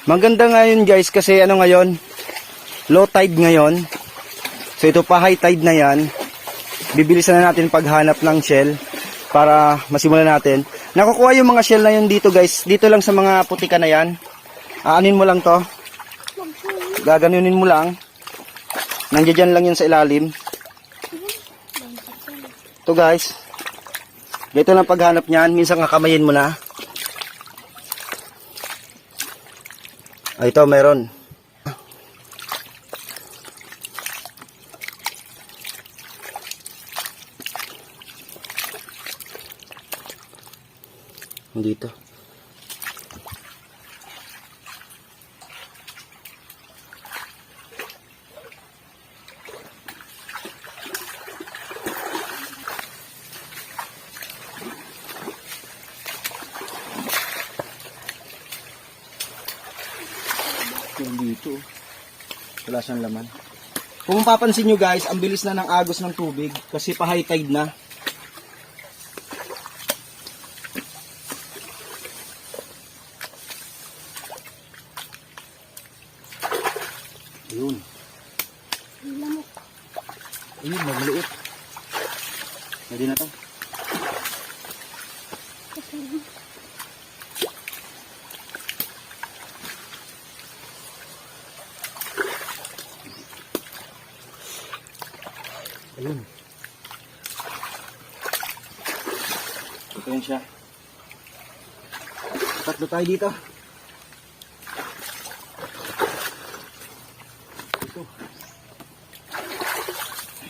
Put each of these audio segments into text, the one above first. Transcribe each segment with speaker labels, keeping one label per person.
Speaker 1: Maganda ngayon guys kasi ano ngayon, low tide ngayon. So ito pa high tide na yan. Bibilisan na natin paghanap ng shell para masimulan natin. Nakukuha yung mga shell na yun dito guys. Dito lang sa mga putika na yan. Aanin mo lang to. Gaganunin mo lang. Nandiyan lang yun sa ilalim. Ito guys. Dito lang paghanap niyan. Minsan kakamayin mo na. Ay, ito meron. Dito. Dito. Wala siyang laman. Kung mapapansin nyo guys, ang bilis na ng agos ng tubig kasi pa high tide na. Ayun. Ayun, magmaliit. Pwede na to. Ayun. Ito yun siya. Tatlo tayo dito. Ito.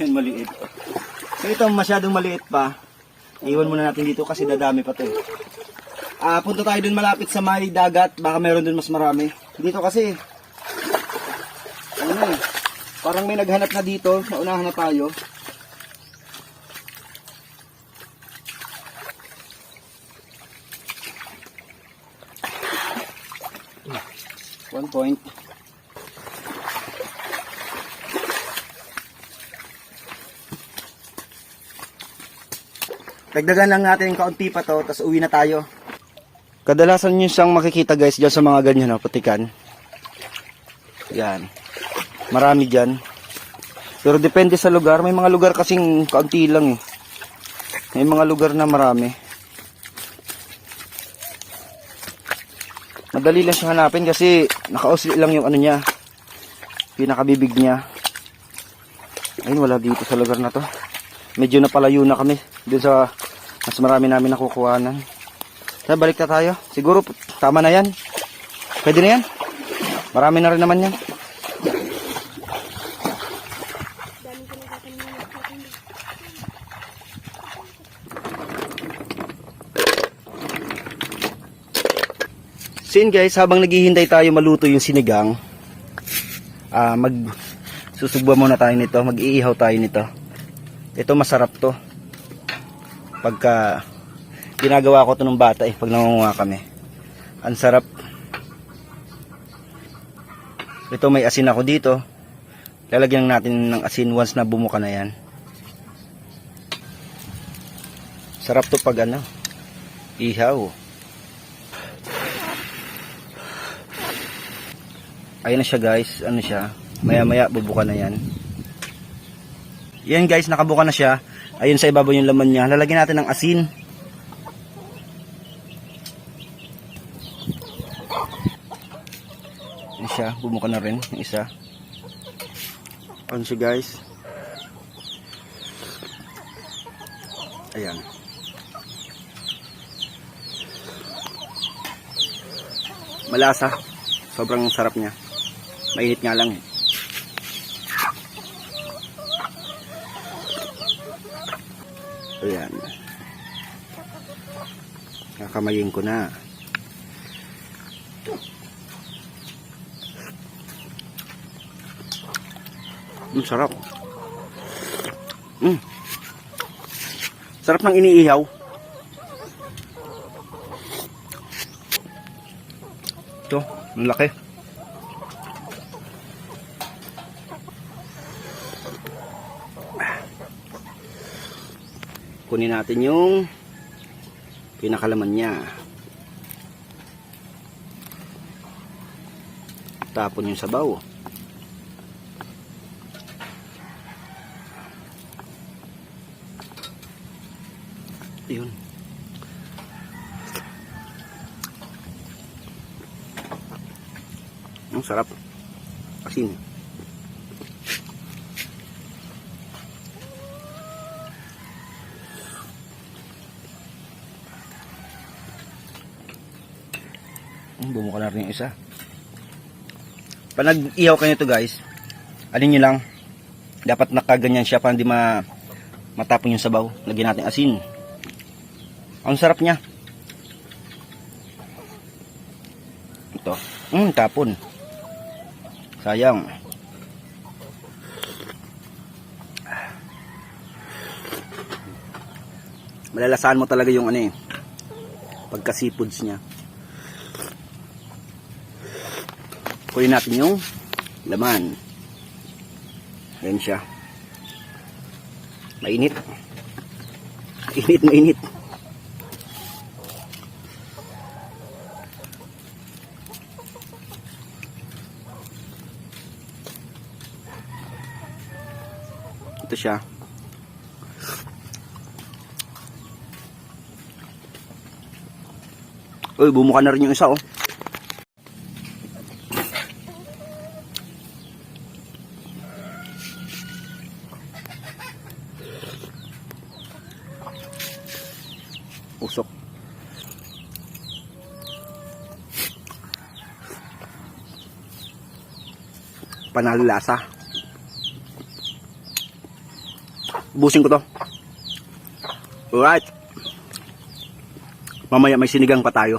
Speaker 1: Ayun, maliit. So ito, masyadong maliit pa. Iwan muna natin dito kasi dadami pa ito. Punta tayo dun malapit sa may dagat. Baka meron dun mas marami. Dito kasi, ano na eh. Parang may naghanap na dito. Naunahan na tayo. One point. Dagdagan lang natin kaunti pa to, tapos uwi na tayo. Kadalasan nyo siyang makikita guys dyan sa mga ganyan, putikan. Yan. Marami dyan. Pero depende sa lugar. May mga lugar kasing kaunti lang eh. May mga lugar na marami. Madali lang siyang hanapin kasi nakausli lang yung ano niya. Pinakabibig niya. Ayun, wala dito sa lugar na to. Medyo napalayo na kami. Doon sa mas marami namin nakukuhanan. Kaya balik na tayo. Siguro tama na yan. Pwede na yan. Marami na rin naman yan. So yun guys, habang naghihintay tayo maluto yung sinigang, susugba muna tayo nito, mag-iihaw tayo nito. Ito masarap to. Pagka ginagawa ko to ng bata pag nangunguha kami. Ang sarap. Ito may asin ako dito. Lalagyan natin ng asin once na bumuka na yan. Sarap to pag ano, ihaw. Ayun na siya guys, ano siya, maya maya bubuka na yan. Yan guys, nakabuka na siya. Ayun sa ibabaw yung laman niya. Lalagyan natin ng asin. Yan siya, bumuka na rin yung isa. Ayun siya guys. Ayan. Malasa. Sobrang sarap niya. Mainit nga lang eh. Ayan. Kakamayin ko na. Sarap. Sarap ng iniihaw. Ito. Ang laki. Kunin natin yung pinakalaman niya. Tapon yung sabaw. Yun. Ang sarap. Asin. Bumuka na rin yung isa. Pag nag-ihaw kayo ito guys, alin nyo lang, dapat nakaganyan siya para hindi matapon yung sabaw. Lagyan natin asin. Ang sarap niya. Ito. Tapon. Sayang. Malalasahan mo talaga yung pagka seafoods niya. Kunin natin yung laman. Ayan siya. Mainit. Mainit. Ito siya. Uy, bumuka na rin yung isa, oh. Usok. Panalo lasa. Busin ko to. Alright. Mamaya may sinigang pa tayo.